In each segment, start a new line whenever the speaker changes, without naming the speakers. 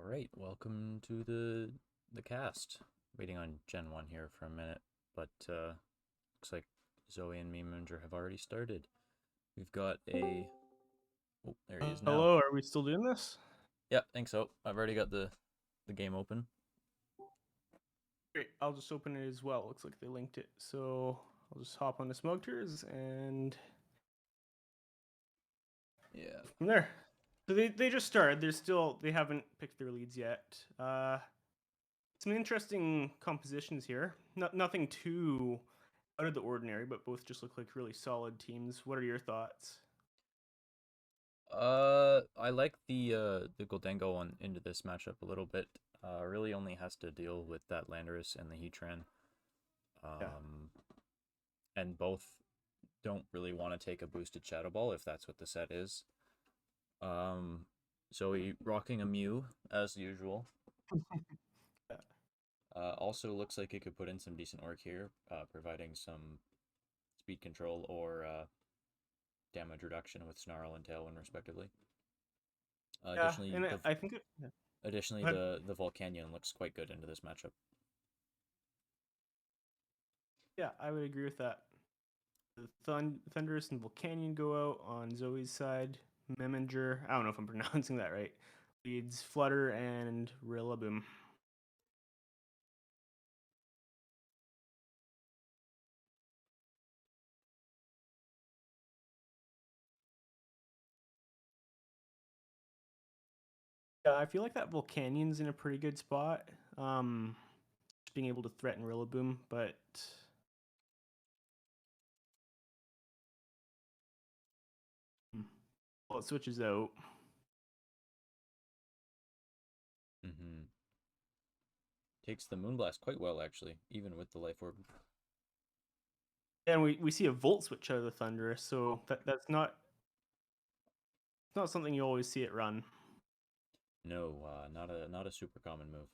Right, welcome to the cast. Waiting on GenOne here for a minute, but looks like Zoe and Meminger have already started. We've got a there he is now.
Hello, are we still doing this?
Yeah, think so. I've already got the game open.
Great, I'll just open it as well. Looks like they linked it. So I'll just hop on the Smugters and
Yeah.
from there. So they just started. They haven't picked their leads yet. Some interesting compositions here. Nothing too out of the ordinary, but both just look like really solid teams. What are your thoughts?
I like the Goldango one into this matchup a little bit. Really only has to deal with that Landorus and the Heatran.
Yeah.
And both don't really want to take a boosted Shadow Ball if that's what the set is. Zoe rocking a Mew as usual.
Yeah.
Also looks like it could put in some decent work here, providing some speed control or damage reduction with Snarl and Tailwind respectively.
Yeah,
Additionally,
and
the
I think it, yeah.
additionally
Go ahead.
the Volcanion looks quite good into this matchup.
Yeah, I would agree with that. The Thunderous and Volcanion go out on Zoe's side. Meminger, I don't know if I'm pronouncing that right, leads Flutter and Rillaboom. Yeah, I feel like that Volcanion's in a pretty good spot. Just being able to threaten Rillaboom, but well, it switches out.
Mm-hmm. Takes the Moonblast quite well actually, even with the Life Orb.
And we see a Volt switch out of the Thunderous, so that's not something you always see it run.
No, not a super common move.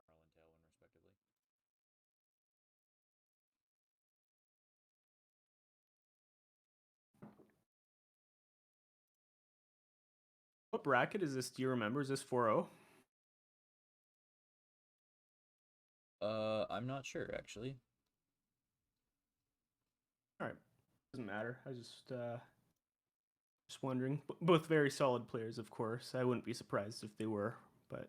Snarl and Tailwind respectively.
What bracket is this? Do you remember? Is this 4-0?
I'm not sure actually.
All right, doesn't matter. I just wondering. Both very solid players, of course. I wouldn't be surprised if they were, but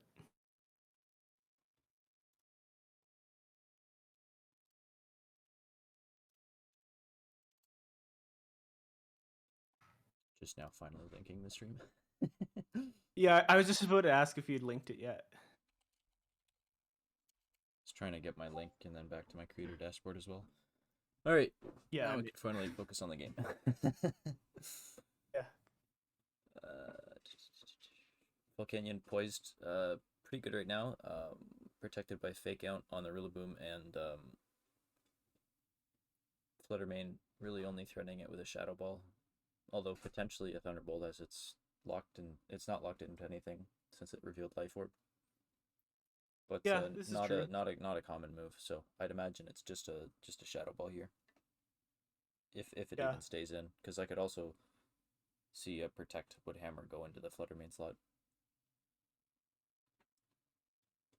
Just now finally linking the stream.
yeah, I was just about to ask if you'd linked it yet.
Just trying to get my link and then back to my creator dashboard as well. All right,
Yeah,
now we can finally focus on the game.
yeah.
Volcanion poised pretty good right now. Protected by Fake Out on the Rillaboom and Fluttermane really only threatening it with a Shadow Ball. Although potentially a Thunderbolt as it's locked in. It's not locked into anything since it revealed Life Orb. But
Yeah, this is true.
not a common move. So I'd imagine it's just a Shadow Ball here. If it
Yeah.
even stays in, because I could also see a Protect Woodhammer go into the Fluttermane slot.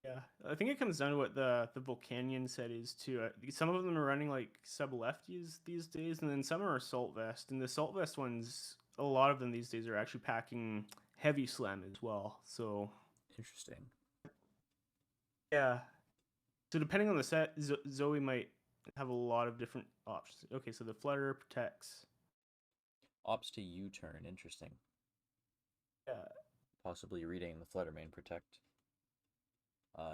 Yeah, I think it comes down to what the Volcanion set is too. Some of them are running like sub lefties these days, and then some are Assault Vest. And the Assault Vest ones, a lot of them these days are actually packing Heavy Slam as well. So
Interesting.
yeah, so depending on the set, Zoe might have a lot of different options. Okay, so the Flutter protects.
Opts to U-turn. Interesting.
Yeah,
Possibly reading the Fluttermane Protect.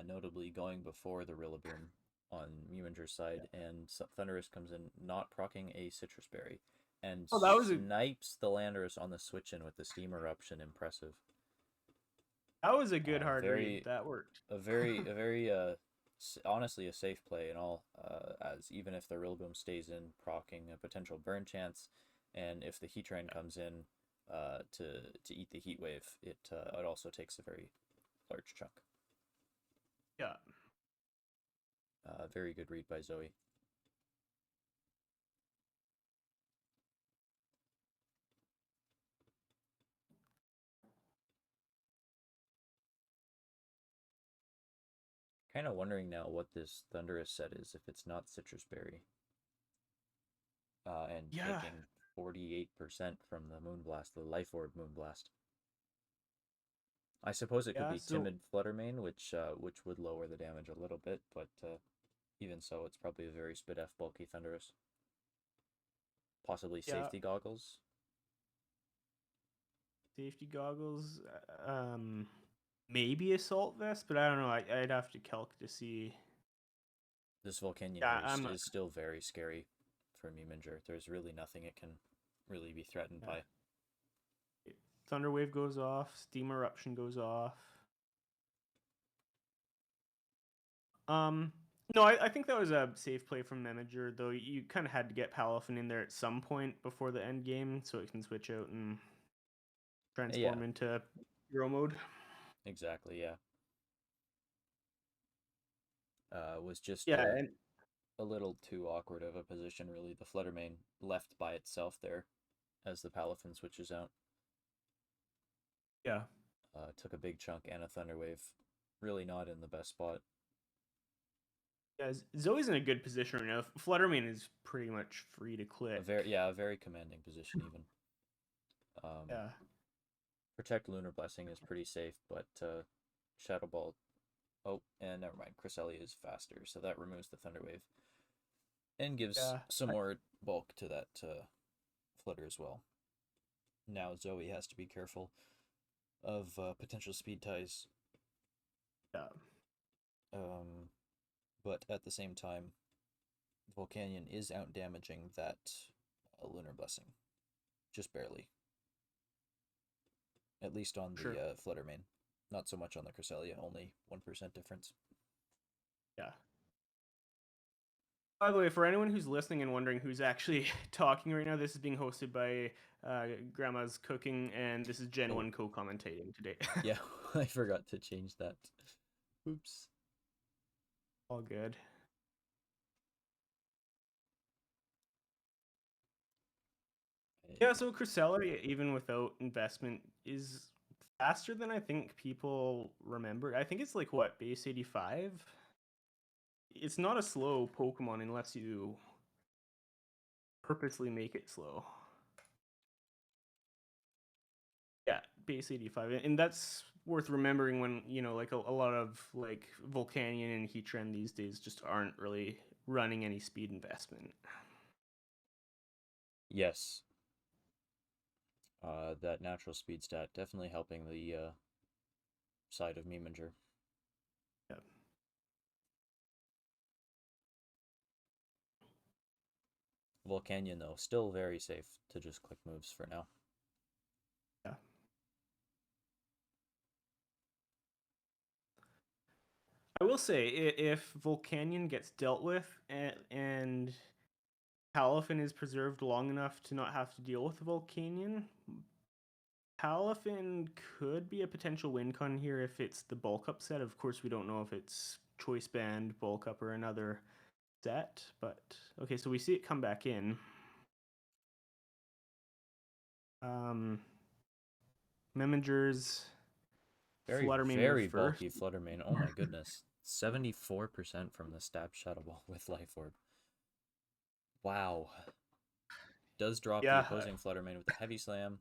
Notably going before the Rillaboom on Meminger's side, and Thunderous comes in not procking a Citrus Berry, and
oh, that was
snipes the Landorus on the switch in with the Steam Eruption. Impressive.
a good hard read.
Very
That worked.
a very honestly a safe play and all, as even if the Rillaboom stays in, procking a potential burn chance, and if the Heatran comes in to eat the Heat Wave, it also takes a very large chunk.
Yeah.
Very good read by Zoe. Kind of wondering now what this Thunderous set is if it's not Citrus Berry. And
Yeah,
taking 48% from the Moonblast, the Life Orb Moonblast. I suppose it could
yeah.
be
So
Timid Fluttermane, which would lower the damage a little bit, but even so, it's probably a very Spit F bulky Thunderous. Possibly
yeah,
Safety Goggles.
safety goggles. Maybe assault vest, but I don't know. I'd have to calc to see.
This Volcanion
Yeah,
here
I'm not.
is still very scary for Meminger. There's really nothing it can really be threatened
Yeah.
by.
Thunderwave goes off. Steam eruption goes off. Um, no, I think that was a safe play from Meminger, though you kind of had to get Palafin in there at some point before the end game so it can switch out and
Yeah,
transform into hero mode.
exactly, yeah. Was just
Yeah, and
a little too awkward of a position, really. The Fluttermane left by itself there as the Palafin switches out.
yeah,
Took a big chunk and a Thunderwave. Really not in the best spot.
yeah. Zoe's in a good position right now. Fluttermane is pretty much free to click.
A very commanding position even. Um,
Yeah,
Protect Lunar Blessing is pretty safe, but Shadow Ball. Oh, and never mind. Cresselia is faster, so that removes the Thunderwave and gives
yeah,
some more bulk to that Flutter as well. Now Zoe has to be careful of potential speed ties.
yeah.
Um, but at the same time, Volcanion is out damaging that Lunar Blessing, just barely. At least on
Sure.
the Fluttermane, not so much on the Cresselia. Only 1% difference.
Yeah. By the way, for anyone who's listening and wondering who's actually talking right now, this is being hosted by Grandma's Cooking, and this is
Oh,
GenOne co-commentating today.
yeah, I forgot to change that. Oops.
All good. Yeah, so Cresselia, even without investment, is faster than I think people remember. I think it's like what, base 85? It's not a slow Pokemon unless you purposely make it slow. Yeah, base 85. And that's worth remembering when, like a lot of like Volcanion and Heatran these days just aren't really running any speed investment.
Yes. That natural speed stat definitely helping the side of Meminger.
Yeah.
Volcanion, though, still very safe to just click moves for now.
Yeah. I will say, if Volcanion gets dealt with and Palafin is preserved long enough to not have to deal with the Volcanion, Palafin could be a potential win con here if it's the bulk up set. Of course, we don't know if it's Choice Band, bulk up, or another set. But okay, so we see it come back in. Meminger's
Very,
Fluttermane move
very
first.
bulky Fluttermane. Oh my goodness. 74% from the Stab Shadow Ball with Life Orb. Wow. Does drop the
Yeah,
opposing Fluttermane with a Heavy Slam.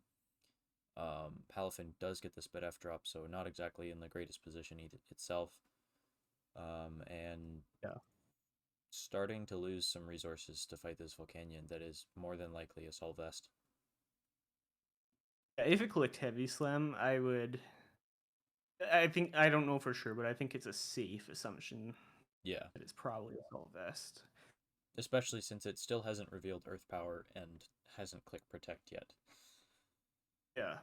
Palafin does get the Spit F drop, so not exactly in the greatest position itself. And
yeah.
starting to lose some resources to fight this Volcanion that is more than likely a Soul Vest.
If it clicked Heavy Slam, I would. I think I don't know for sure, but I think it's a safe assumption
Yeah.
that it's probably a Assault Vest.
Especially since it still hasn't revealed Earth Power and hasn't clicked Protect yet.
Yeah.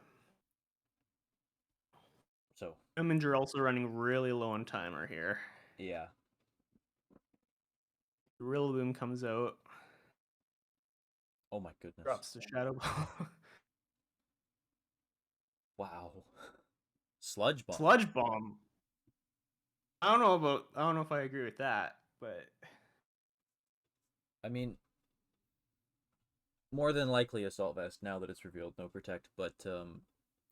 So,
Meminger also running really low on timer here.
yeah.
Rillaboom comes out,
Oh my goodness.
drops the Shadow Ball.
Wow. Sludge Bomb.
Sludge Bomb. I don't know if I agree with that, but
I mean, more than likely Assault Vest now that it's revealed no Protect, but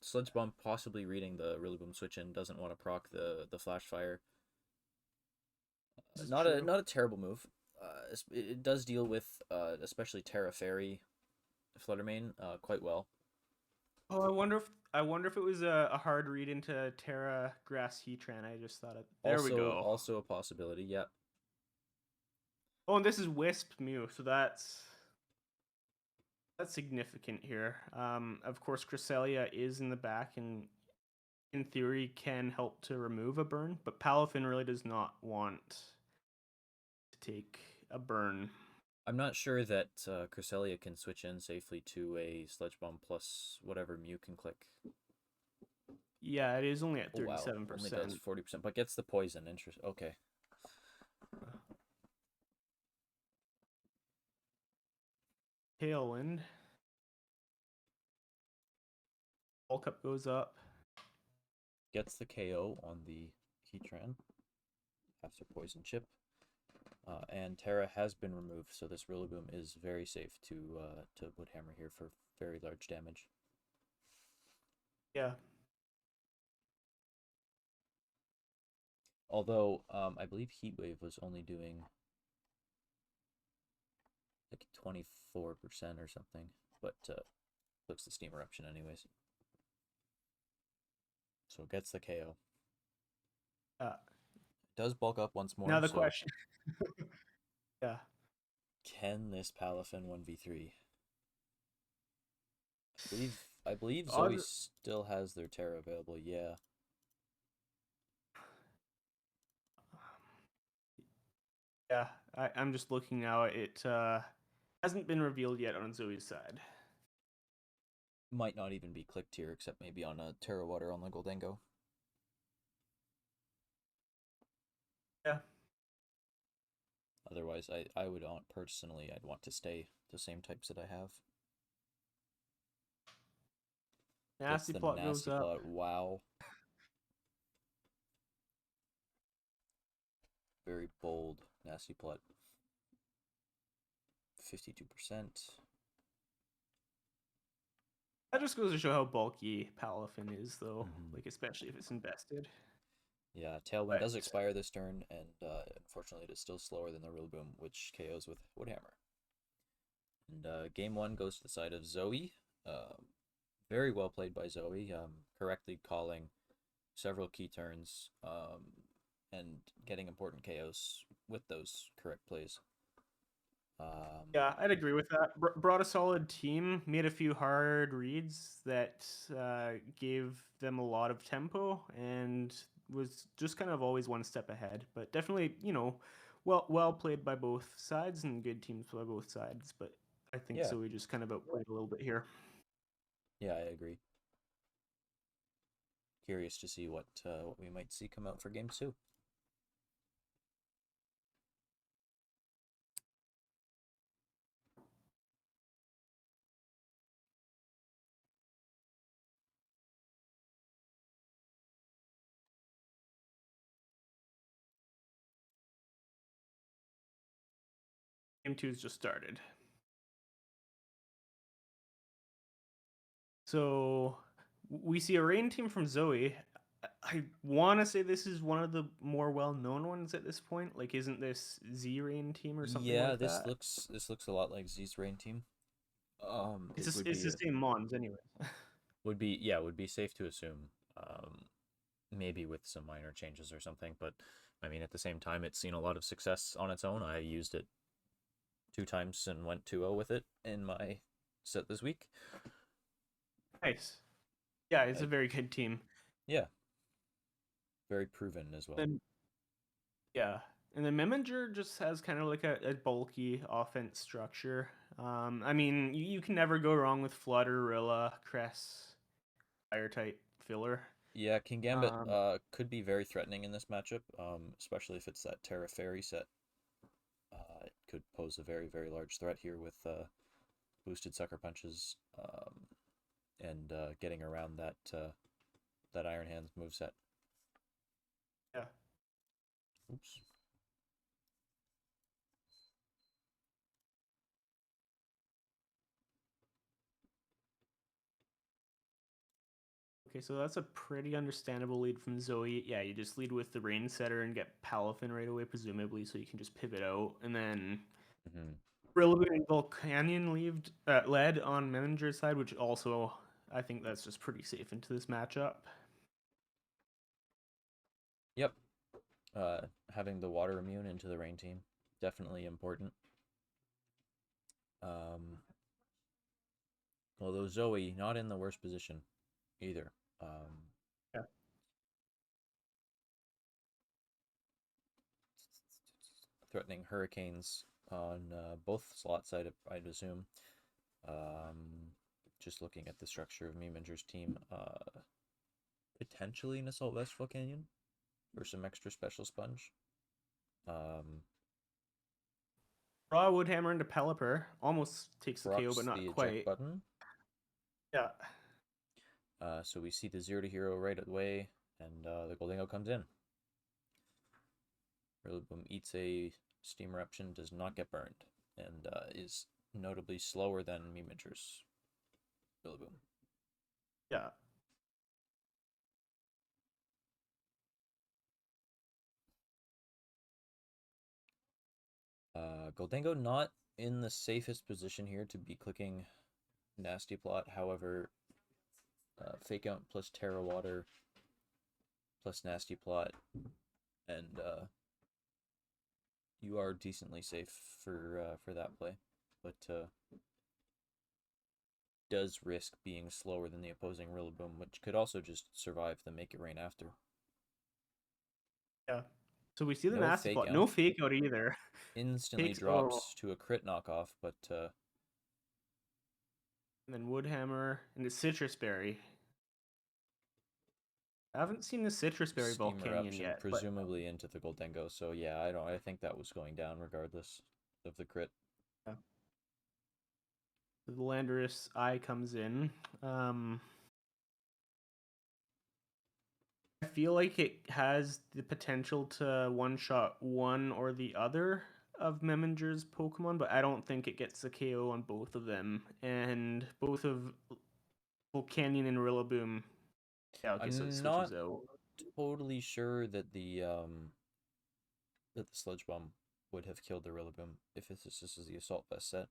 Sludge Bomb possibly reading the Rillaboom switch in, doesn't want to proc the Flash Fire.
This is
Not
true.
a terrible move. It does deal with especially Terra Fairy Fluttermane quite well.
Oh, I wonder if it was a hard read into Terra Grass Heatran. I just thought it. There we go.
Also a possibility. Yeah.
Oh, and this is Wisp Mew, so that's significant here. Of course, Cresselia is in the back and in theory can help to remove a burn, but Palafin really does not want to take a burn.
I'm not sure that Cresselia can switch in safely to a Sludge Bomb plus whatever Mew can click.
Yeah, it is only at
Oh wow,
37%.
only does 40%, but gets the poison. Interest. Okay.
Tailwind. Ball Cup goes up.
Gets the KO on the Heatran after Poison Chip. And Terra has been removed, so this Rillaboom is very safe to Woodhammer here for very large damage.
Yeah.
Although, I believe Heat Wave was only doing like 24% or something, but clicks the Steam Eruption anyways. So gets the KO. Does bulk up once more.
Now the
so
question. Yeah.
Can this Palafin 1v3? I believe
Odds-
Zoe still has their Terra available, yeah.
Yeah, I'm just looking now. It hasn't been revealed yet on Zoe's side.
Might not even be clicked here, except maybe on a Terra Water on the Goldengo.
Yeah.
Otherwise, I would personally, I'd want to stay the same types that I have.
Nasty
Gets the
Plot
Nasty
goes up.
Plot, wow. Very bold Nasty Plot. 52%.
That just goes to show how bulky Palafin is, though.
Mhm.
Like, especially if it's invested.
Yeah, Tailwind
But
does expire this turn, and unfortunately it is still slower than the Rillaboom, which KOs with Woodhammer. And game one goes to the side of Zoe. Very well played by Zoe, correctly calling several key turns and getting important KOs with those correct plays.
Yeah, I'd agree with that. Brought a solid team, made a few hard reads that gave them a lot of tempo, and was just kind of always one step ahead. But definitely, well played by both sides and good teams by both sides. But I think
Yeah.
Zoe just kind of outplayed a little bit here.
Yeah, I agree. Curious to see what we might see come out for game two.
Game two's just started. So we see a rain team from Zoe. I want to say this is one of the more well-known ones at this point. Like, isn't this Z Rain team or something
Yeah,
like that?
this looks a lot like Z's rain team. It would
It's
be
the same Mons anyway.
would be safe to assume. Maybe with some minor changes or something, but I mean at the same time it's seen a lot of success on its own. I used it 2 times and went 2-0 with it in my set this week.
Nice. Yeah, it's a very good team.
Yeah. Very proven as well.
And yeah. And then Meminger just has kind of like a bulky offense structure. I mean, you can never go wrong with Flutter, Rilla, Cress, Fire type filler.
Yeah, King Gambit could be very threatening in this matchup, especially if it's that Terra Fairy set. It could pose a very, very large threat here with boosted Sucker Punches and getting around that Iron Hands moveset.
Yeah.
Oops.
Okay, so that's a pretty understandable lead from Zoe. Yeah, you just lead with the Rain Setter and get Palafin right away, presumably, so you can just pivot out. And then
Mm-hmm.
Rillaboom and Volcanion led on Meminger's side, which also, I think that's just pretty safe into this matchup.
Yep. Having the water immune into the rain team, definitely important. Although Zoe, not in the worst position either.
Yeah.
Threatening hurricanes on both slot side, I'd assume. Just looking at the structure of Meminger's team, potentially an Assault Vest Volcanion for some extra special sponge.
Raw Woodhammer into Pelipper almost takes the KO, but
Procs
not
the eject
quite.
button.
Yeah.
So we see the 0 to hero right away, and the Goldingo comes in. Rillaboom eats a Steam Eruption, does not get burned, and is notably slower than Meminger's Rillaboom.
Yeah.
Goldingo not in the safest position here to be clicking Nasty Plot. However, Fake Out plus Terra Water plus Nasty Plot, and you are decently safe for that play, but does risk being slower than the opposing Rillaboom, which could also just survive the Make It Rain after.
Yeah. So we see the
No
Nasty
fake
Plot.
out.
No fake out either.
Instantly
Takes
drops to a crit knockoff, but
and then Woodhammer and the Citrus Berry. I haven't seen the Citrus Berry
Steam
Volcanion
Eruption
yet, but
presumably into the Goldingo. So yeah, I think that was going down regardless of the crit.
yeah. The Landorus Eye comes in. I feel like it has the potential to one-shot one or the other of Meminger's Pokemon, but I don't think it gets a KO on both of them. And both of Volcanion and Rillaboom. Yeah, okay, so it
I'm
switches
not
out.
totally sure that the Sludge Bomb would have killed the Rillaboom if this is the Assault Vest set.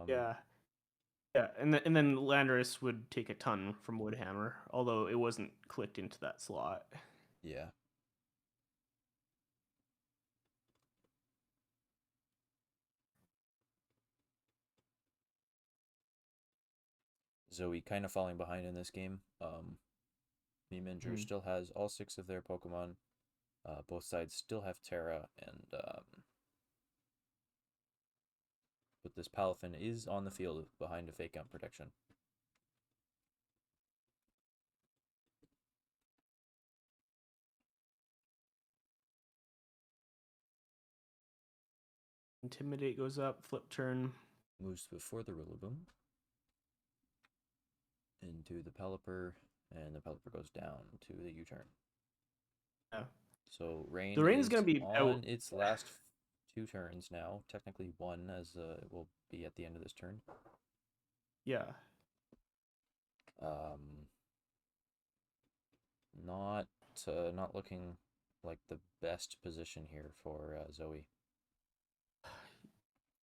Yeah. Yeah, and then Landorus would take a ton from Woodhammer, although it wasn't clicked into that slot.
Yeah. Zoe kind of falling behind in this game. Meminger still has all 6 of their Pokemon. Both sides still have Terra, and but this Palafin is on the field behind a Fake Out protection.
Intimidate goes up, flip turn.
Moves before the Rillaboom into the Pelipper, and the Pelipper goes down to the U-turn.
Yeah.
So Rain
The Rain's
is
gonna be
on
out.
its last 2 turns now. Technically 1, as it will be at the end of this turn.
Yeah.
Not looking like the best position here for Zoe.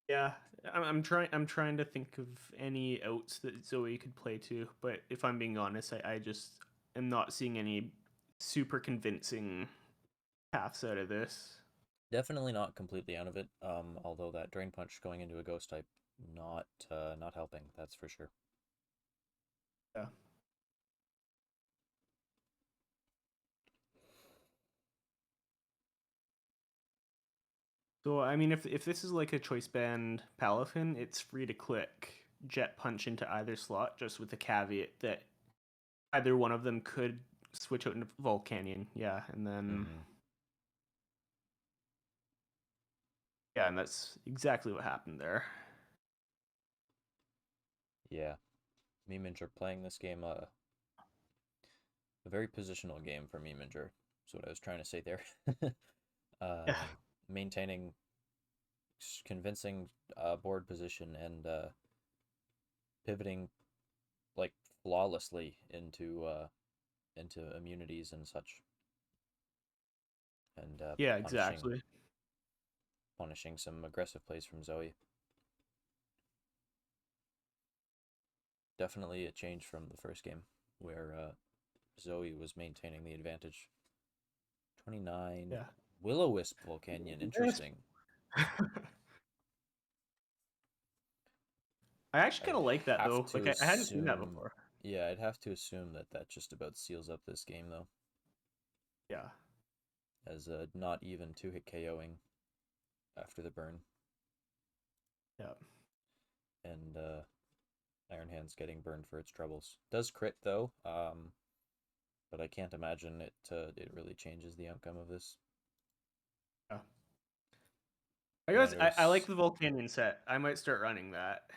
Yeah, I'm trying to think of any outs that Zoe could play to, but if I'm being honest, I just am not seeing any super convincing paths out of this.
Definitely not completely out of it. Although that Drain Punch going into a Ghost type, not helping. That's for sure.
Yeah. So I mean, if this is like a choice band Palafin, it's free to click Jet Punch into either slot, just with the caveat that either one of them could switch out into Volcanion. Yeah, and then yeah, and that's exactly what happened there.
Yeah, Meminger playing this game a very positional game for Meminger. That's what I was trying to say there.
Yeah.
Maintaining convincing board position and pivoting like flawlessly into immunities and such, and
Yeah,
punishing
exactly.
some aggressive plays from Zoe. Definitely a change from the first game where Zoe was maintaining the advantage. 29
Yeah.
Will-O-Wisp Volcanion.
Yes.
Interesting.
I actually kind
I'd
of like that
have
though.
to
Like I hadn't seen that
assume,
before.
yeah, I'd have to assume that that just about seals up this game though,
Yeah.
as not even 2-hit KOing after the burn,
Yeah.
and Iron Hand's getting burned for its troubles. Does crit though, but I can't imagine it really changes the outcome of this.
Yeah. I guess I like
Landorus,
the Volcanion set. I might start running that.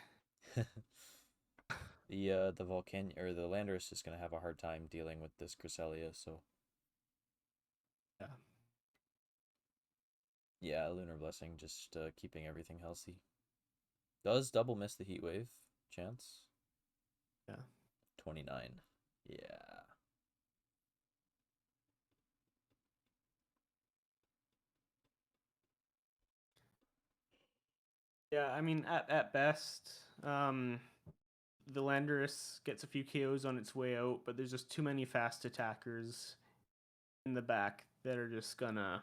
the Volcan or the Landorus is gonna have a hard time dealing with this Cresselia, so
Yeah.
yeah, Lunar Blessing just keeping everything healthy. Does double miss the Heat Wave chance?
Yeah.
29. Yeah.
Yeah, I mean, at best, the Landorus gets a few KOs on its way out, but there's just too many fast attackers in the back that are just gonna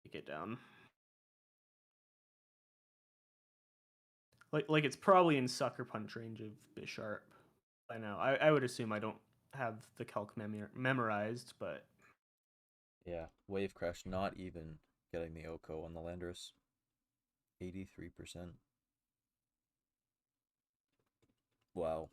take it down. Like it's probably in Sucker Punch range of Bisharp by now. I would assume I don't have the calc memorized, but
Yeah. Wave Crash not even getting the Oko on the Landorus. 83%. Wow.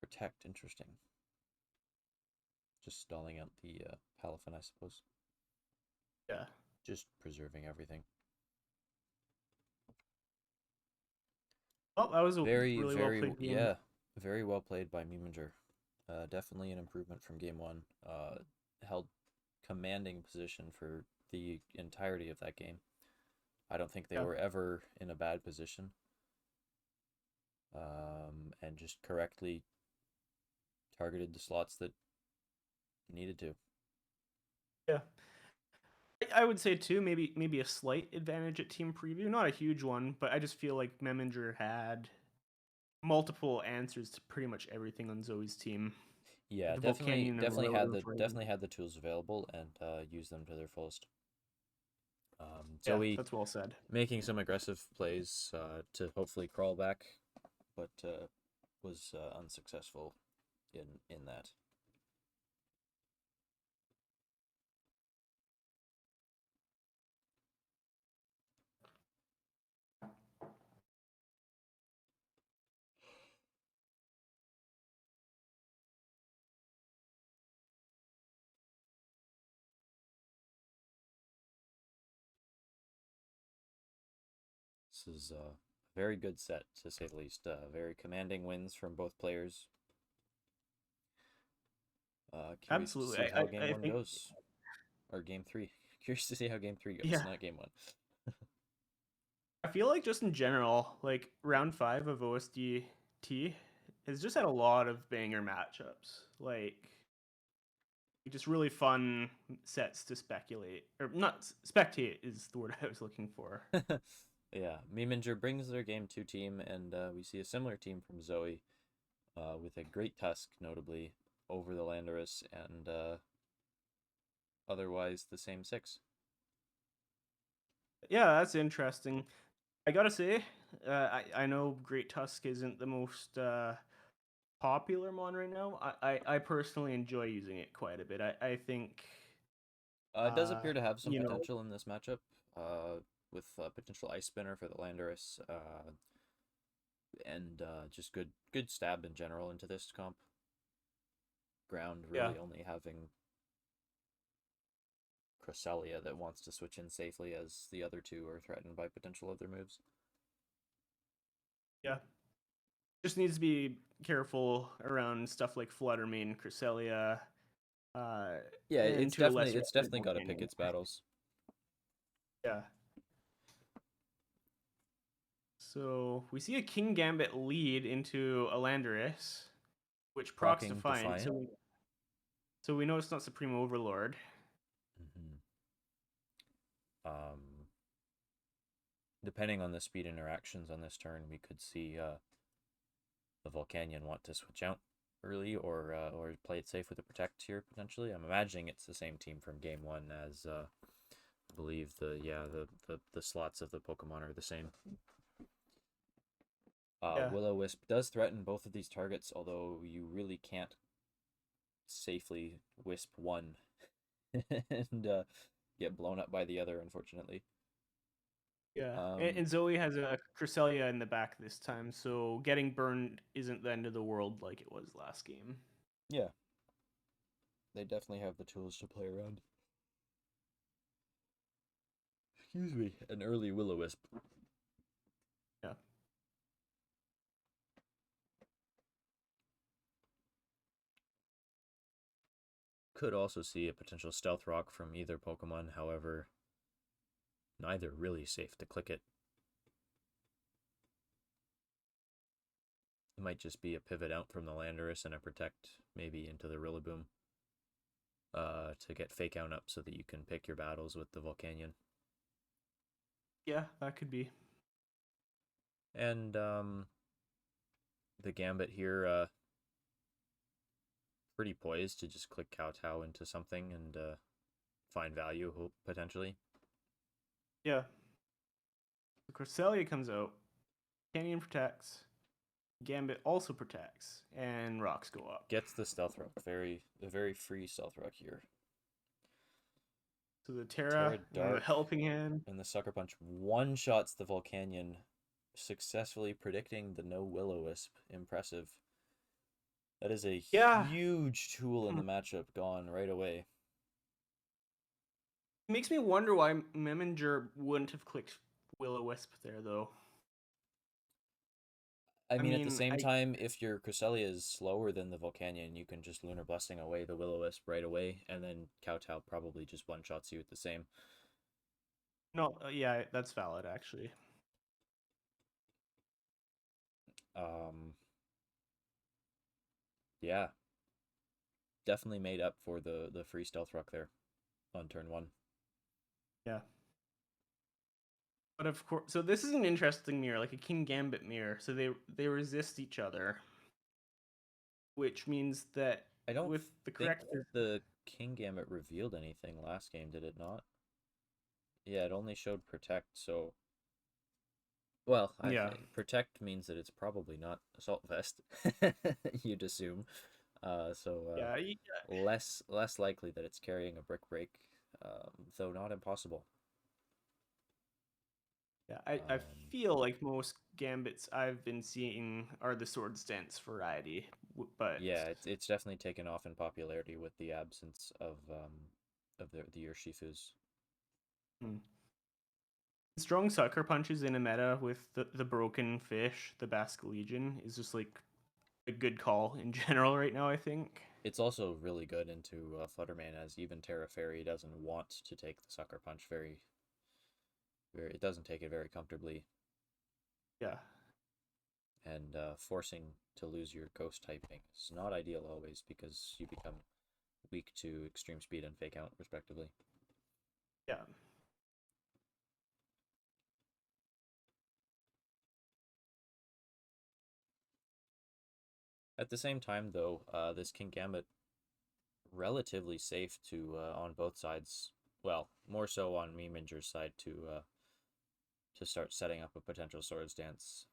Protect, interesting. Just stalling out the Palafin, I suppose.
yeah.
Just preserving everything.
Well, that was a
Very,
really well
very,
played game.
yeah, very well played by Meminger. Definitely an improvement from game one. Held commanding position for the entirety of that game. I don't think they
Yeah.
were ever in a bad position. And just correctly targeted the slots that needed to.
Yeah. I would say too, maybe a slight advantage at team preview, not a huge one, but I just feel like Meminger had multiple answers to pretty much everything on Zoe's team.
Yeah,
The
definitely,
Volcanion and
definitely had the tools available and used them to their fullest.
Yeah,
Zoe
that's well said.
making some aggressive plays to hopefully crawl back, but was unsuccessful in that. This is a very good set, to say the least. Very commanding wins from both players. Curious to
Absolutely.
see how game
I
one
think,
goes, or game three. Curious to see how game three goes,
yeah,
not game one.
I feel like just in general, like round 5 of OSDT has just had a lot of banger matchups. Like just really fun sets to speculate, or not spectate is the word I was looking for.
Yeah, Meminger brings their game 2 team, and we see a similar team from Zoe, with a great Tusk, notably, over the Landorus, and otherwise the same 6.
Yeah, that's interesting. I gotta say, I know Great Tusk isn't the most popular one right now. I personally enjoy using it quite a bit. I think,
It does appear to have some
you know,
potential in this matchup, with potential Ice Spinner for the Landorus, and just good stab in general into this comp. Ground
yeah,
really only having Cresselia that wants to switch in safely, as the other two are threatened by potential other moves.
Yeah. Just needs to be careful around stuff like Fluttermane, Cresselia,
Yeah,
and
it's
to a lesser
definitely
extent
got to pick
Volcanion.
its battles.
Yeah. So we see a King Gambit lead into a Landorus, which procs
Procking
Defiant.
Defiant.
So we know it's not Supreme Overlord.
Um, Depending on the speed interactions on this turn, we could see the Volcanion want to switch out early or play it safe with a Protect here potentially. I'm imagining it's the same team from game one, as I believe the slots of the Pokemon are the same.
Yeah.
Will-O-Wisp does threaten both of these targets, although you really can't safely Wisp one and get blown up by the other, unfortunately.
Yeah. And Zoe has a Cresselia in the back this time, so getting burned isn't the end of the world like it was last game.
Yeah. They definitely have the tools to play around. Excuse me. An early Will-O-Wisp.
Yeah.
Could also see a potential Stealth Rock from either Pokemon, however, neither really safe to click it. It might just be a pivot out from the Landorus and a Protect, maybe into the Rillaboom, to get Fake Out up so that you can pick your battles with the Volcanion.
Yeah, that could be.
And the Gambit here, pretty poised to just click Kowtow into something and find value, hope, potentially.
Yeah. So Cresselia comes out. Canyon protects. Gambit also protects, and rocks go up.
Gets the Stealth Rock. A very free Stealth Rock here.
So the Terra and the Helping Hand.
And the Sucker Punch one-shots the Volcanion, successfully predicting the no Will-O-Wisp. Impressive. That is a huge tool in the matchup gone right away.
It makes me wonder why Meminger wouldn't have clicked Will-O-Wisp there, though.
I mean, at the same time, if your Cresselia is slower than the Volcanion, you can just Lunar Blessing away the Will-O-Wisp right away, and then Kowtow probably just one-shots you with the same.
No, yeah, that's valid, actually.
Yeah. Definitely made up for the free Stealth Rock there on turn one.
Yeah. But of course, so this is an interesting mirror, like a King Gambit mirror. So they resist each other, which means that
I don't
with the correct
the King Gambit revealed anything last game, did it not? Yeah, it only showed Protect, so well, I think Protect means that it's probably not Assault Vest. You'd assume. Less likely that it's carrying a Brick Break, though not impossible.
Yeah, I feel like most Gambits I've been seeing are the Swords Dance variety, but
yeah, it's definitely taken off in popularity with the absence of the Urshifus.
Strong Sucker Punches in a meta with the Broken Fish, the Basque Legion, is just like a good call in general right now, I think.
It's also really good into Fluttermane, as even Terra Fairy doesn't want to take the Sucker Punch it doesn't take it very comfortably.
Yeah.
And forcing to lose your Ghost typing is not ideal always, because you become weak to Extreme Speed and Fake Out, respectively.
Yeah.
At the same time, though, this King Gambit relatively safe to on both sides. Well, more so on Meminger's side to start setting up a potential Swords Dance.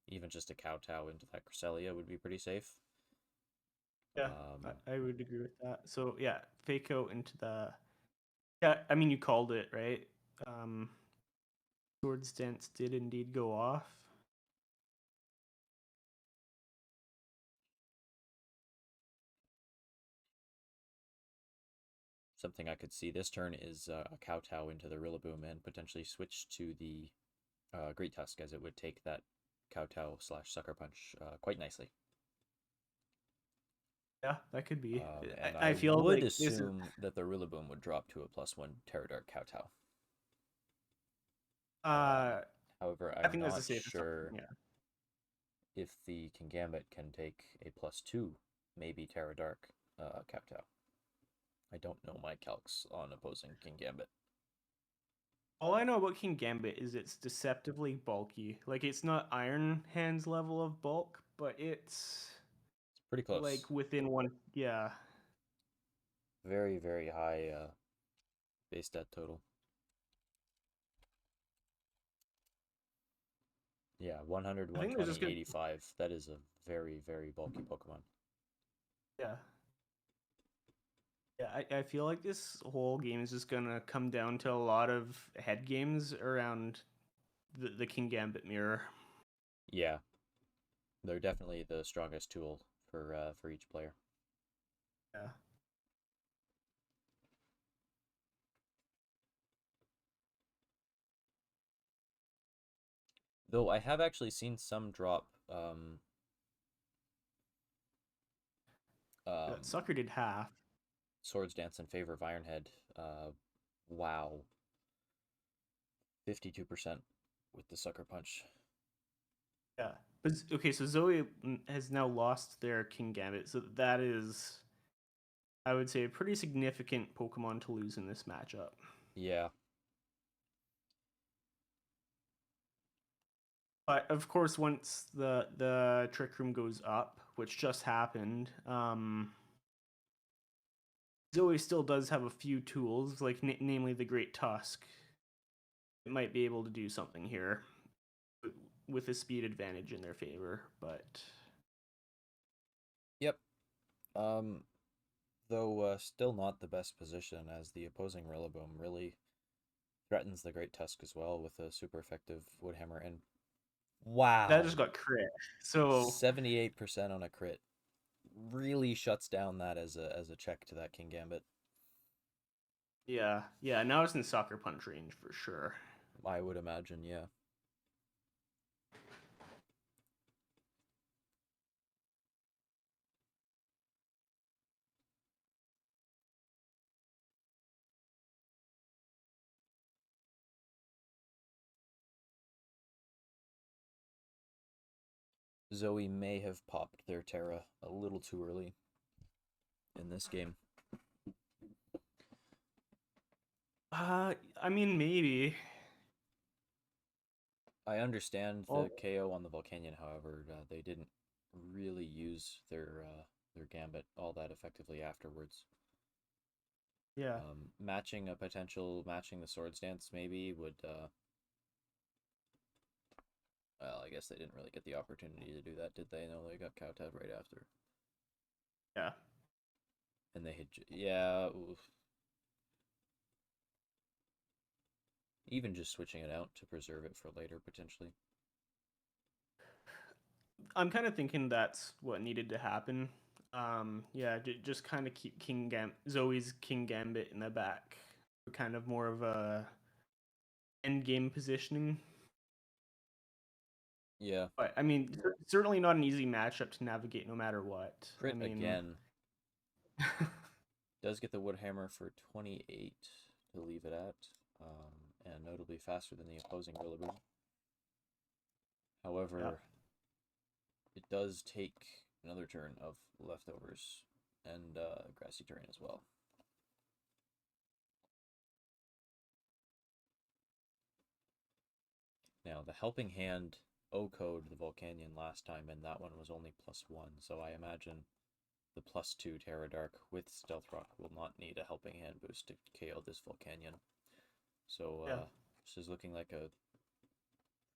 Even just a Kowtow into that Cresselia would be pretty safe.
Yeah, I would agree with that. So yeah, Fake Out into the. Yeah, I mean you called it right. Swords Dance did indeed go off.
Something I could see this turn is a Kowtow into the Rillaboom and potentially switch to the Great Tusk, as it would take that Kowtow / Sucker Punch quite nicely.
Yeah, that could be.
And
I
I
feel
would
like this is
assume that the Rillaboom would drop to a +1 Terradark Kowtow.
uh
However,
I
I'm
think that's the
not
safest option.
sure
Yeah.
if the Kingambit can take a +2, maybe Terradark Kowtow. I don't know my calcs on opposing Kingambit.
All I know about King Gambit is it's deceptively bulky. Like it's not Iron Hand's level of bulk, but it's
It's pretty close.
like within one. Yeah.
Very, very high base stat total. Yeah, 100,
I think they're
120,
just gonna.
85. That is a very, very bulky Pokemon.
Yeah. Yeah, I feel like this whole game is just gonna come down to a lot of head games around the King Gambit mirror.
Yeah, they're definitely the strongest tool for each player.
Yeah.
Though I have actually seen some drop
Sucker did half.
Swords Dance in favor of Ironhead. Wow. 52% with the Sucker Punch.
Yeah. But okay, so Zoe has now lost their King Gambit, so that is, I would say, a pretty significant Pokemon to lose in this matchup.
Yeah.
But of course, once the Trick Room goes up, which just happened, Zoe still does have a few tools, like namely the Great Tusk. It might be able to do something here with a speed advantage in their favor, but
Yep. Though still not the best position, as the opposing Rillaboom really threatens the Great Tusk as well with a super effective Wood Hammer. And
that just
wow,
got crit. So
78% on a crit really shuts down that as a check to that Kingambit.
yeah, now it's in Sucker Punch range for sure.
I would imagine, yeah. Zoe may have popped their Terra a little too early in this game.
I mean, maybe.
I understand the
Oh,
KO on the Volcanion, however, they didn't really use their Gambit all that effectively afterwards.
yeah.
Matching the Swords Dance maybe would, well, I guess they didn't really get the opportunity to do that, did they? No, they got Kowtowed right after.
Yeah.
And they had, yeah, oof. Even just switching it out to preserve it for later, potentially.
I'm kind of thinking that's what needed to happen. Yeah, just kind of keep Zoe's King Gambit in the back, kind of more of a end game positioning.
Yeah.
But I mean, certainly not an easy matchup to navigate, no matter what.
Crit
I mean,
again. Does get the Wood Hammer for 28 to leave it at, and notably faster than the opposing Rillaboom. However,
yeah.
it does take another turn of leftovers and grassy terrain as well. Now, the Helping Hand O-code the Volcanion last time, and that one was only +1, so I imagine the +2 Terra Dark with Stealth Rock will not need a Helping Hand boost to KO this Volcanion. So
Yeah.
this is looking like a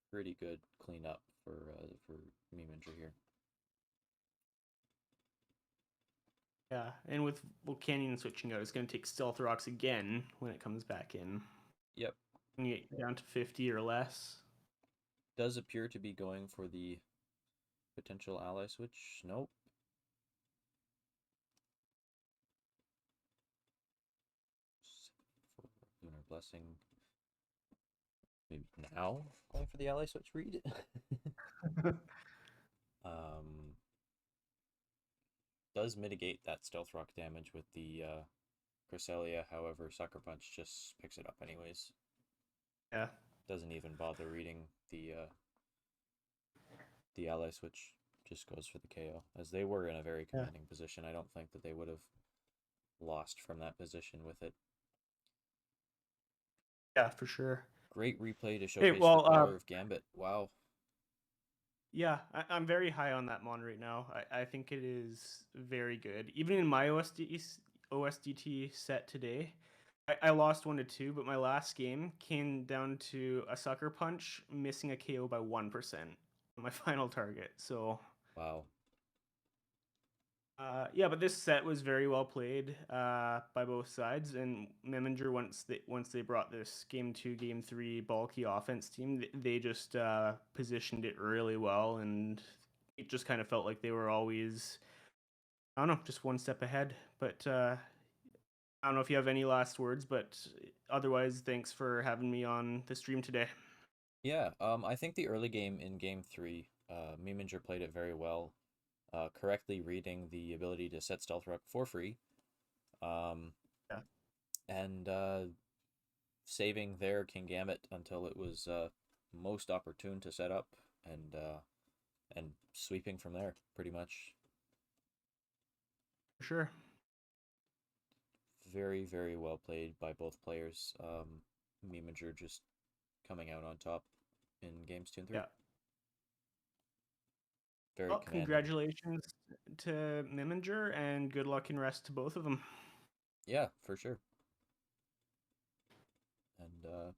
pretty good cleanup for Meminger here.
Yeah, and with Volcanion switching out, it's going to take Stealth Rocks again when it comes back in.
Yep.
When you get down to 50 or less.
Does appear to be going for the potential ally switch. Nope. blessing. Maybe now going for the ally switch read. um, does mitigate that stealth rock damage with the Cresselia. However, Sucker Punch just picks it up anyways.
Yeah.
Doesn't even bother reading the ally switch. Just goes for the KO, as they were in a very commanding position. I don't think that they would have lost from that position with it.
Yeah, for sure.
Great replay to
Hey,
showcase the
well,
power of Gambit. Wow.
yeah, I'm very high on that mon right now. I think it is very good. Even in my OSDT set today, I lost 1-2, but my last game came down to a Sucker Punch missing a KO by 1% on my final target. So,
Wow.
yeah, but this set was very well played by both sides, and Meminger once they brought this game 2, game 3 bulky offense team, they just positioned it really well, and it just kind of felt like they were always, I don't know, just one step ahead. But I don't know if you have any last words, but otherwise, thanks for having me on the stream today.
Yeah, I think the early game in game 3, Meminger played it very well, correctly reading the ability to set Stealth Rock for free,
Yeah.
and saving their King Gambit until it was most opportune to set up, and sweeping from there, pretty much.
For sure.
Very, very well played by both players. Meminger just coming out on top in games 2 and 3.
Yeah.
Very
Well,
commanding.
congratulations to Meminger, and good luck and rest to both of them.
Yeah, for sure. And